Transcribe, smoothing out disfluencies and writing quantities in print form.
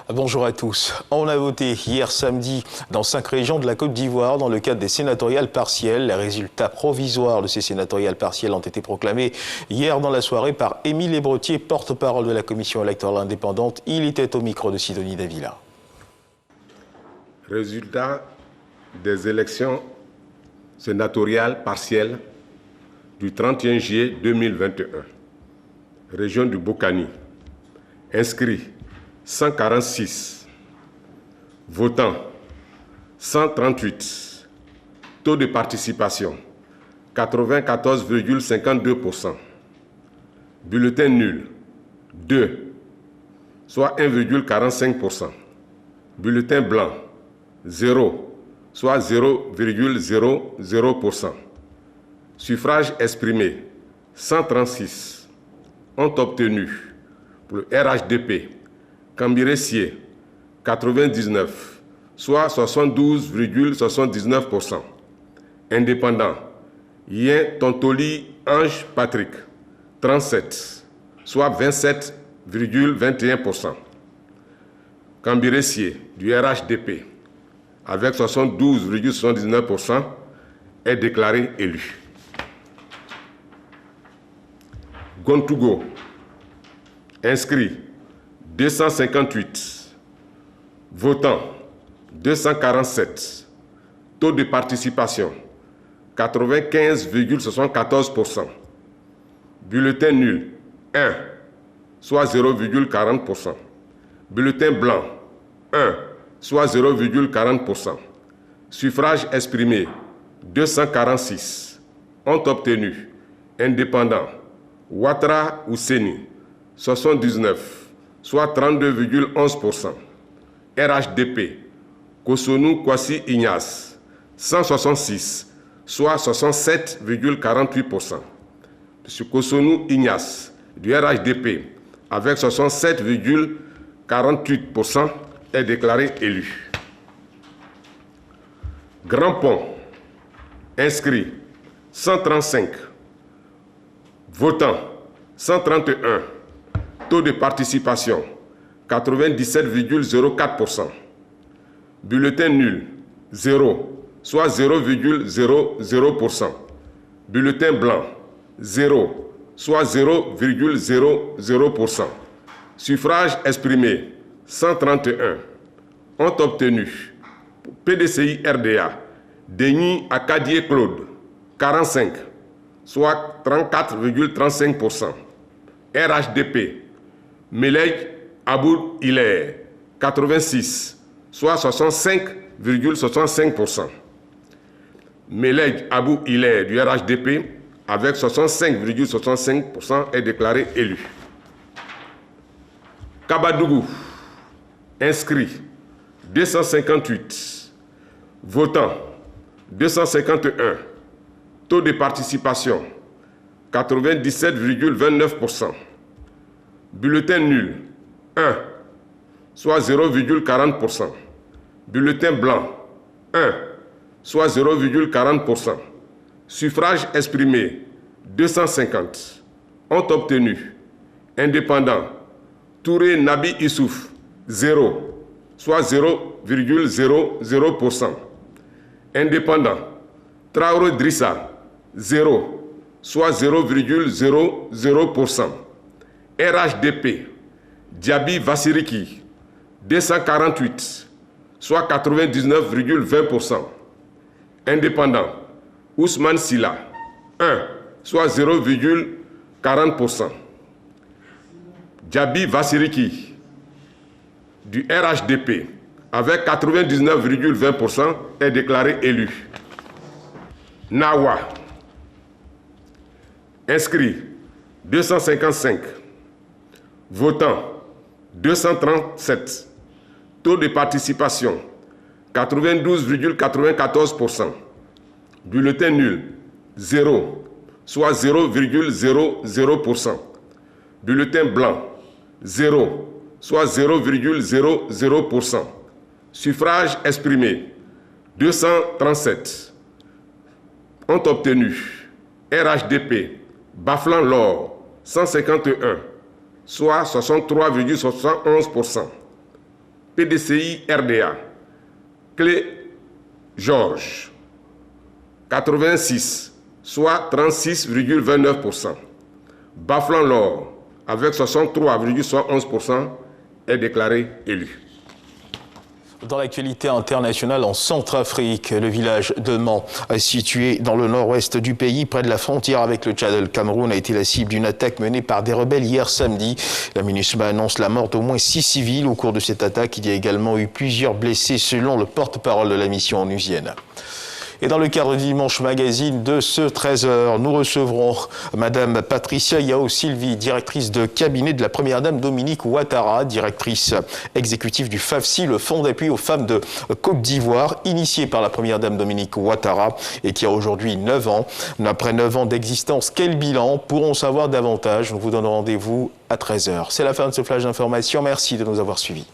Bonjour à tous. On a voté hier samedi dans 5 régions de la Côte d'Ivoire dans le cadre des sénatoriales partielles. Les résultats provisoires de ces sénatoriales partielles ont été proclamés hier dans la soirée par Émile Hébretier, porte-parole de la commission électorale indépendante. Il était au micro de Sidonie Davila. Résultats des élections sénatoriales partielles du 31 juillet 2021. Région du Bokani. Inscrits 146. Votants 138. Taux de participation 94,52%. Bulletin nul 2, soit 1,45%. Bulletin blanc 0, soit 0,00%. Suffrage exprimé 136. Ont obtenu pour le RHDP Cambiré-Sié 99, soit 72,79%. Indépendant Yen Tontoli Ange Patrick 37, soit 27,21%. Cambiré-Sié du RHDP avec 72,79% est déclaré élu. Gontougo, inscrit 258, votants 247, taux de participation 95,74%, bulletin nul 1, soit 0,40%, bulletin blanc 1, soit 0,40%, suffrage exprimé 246, ont obtenu indépendant Ouattara Ousseni 79, soit 32,11%. RHDP, Kosonou Kwasi Ignace, 166, soit 67,48%. M. Kosonou Ignace, du RHDP, avec 67,48%, est déclaré élu. Grand Pont, inscrit 135, votants 131, taux de participation 97,04%. Bulletin nul 0, soit 0,00%. Bulletin blanc 0, soit 0,00%. Suffrage exprimé 131. Ont obtenu PDCI RDA Denis Acadier Claude 45, soit 34,35%. RHDP Melej Abou Hilaire 86, soit 65,65%. Melej Abou Hilaire du RHDP avec 65,65% est déclaré élu. Kabadougou, inscrit 258, votants 251, taux de participation 97,29%. Bulletin nul 1, soit 0,40%. Bulletin blanc 1, soit 0,40%. Suffrage exprimé 250. Ont obtenu indépendant Touré Nabi Issouf 0, soit 0,00%. Indépendant Traoré Drissa 0, soit 0,00%. RHDP Diaby Vassiriki 248, soit 99,20%. Indépendant Ousmane Silla 1, soit 0,40%. Diaby Vassiriki du RHDP avec 99,20% est déclaré élu. Nawa, inscrit 255, votants 237, taux de participation 92,94%. Bulletin nul 0, soit 0,00%. Bulletin blanc 0, soit 0,00%. Suffrage exprimé 237. Ont obtenu RHDP Baflan Lor 151, soit 63,71%. PDCI RDA, Clé Georges, 86, soit 36,29%. Baflan Lor, avec 63,71%, est déclaré élu. Dans l'actualité internationale en Centrafrique, le village de Man, situé dans le nord-ouest du pays, près de la frontière avec le Tchad et le Cameroun, a été la cible d'une attaque menée par des rebelles hier samedi. La MINUSMA annonce la mort d'au moins 6 civils au cours de cette attaque. Il y a également eu plusieurs blessés selon le porte-parole de la mission onusienne. Et dans le cadre du Dimanche Magazine de ce 13h, nous recevrons Madame Patricia Yao-Sylvie, directrice de cabinet de la Première Dame Dominique Ouattara, directrice exécutive du FAFSI, le Fonds d'appui aux femmes de Côte d'Ivoire, initié par la Première Dame Dominique Ouattara et qui a aujourd'hui 9 ans. Après 9 ans d'existence, quel bilan? Pourrons savoir davantage. Nous vous donnons rendez-vous à 13h. C'est la fin de ce flash d'information. Merci de nous avoir suivis.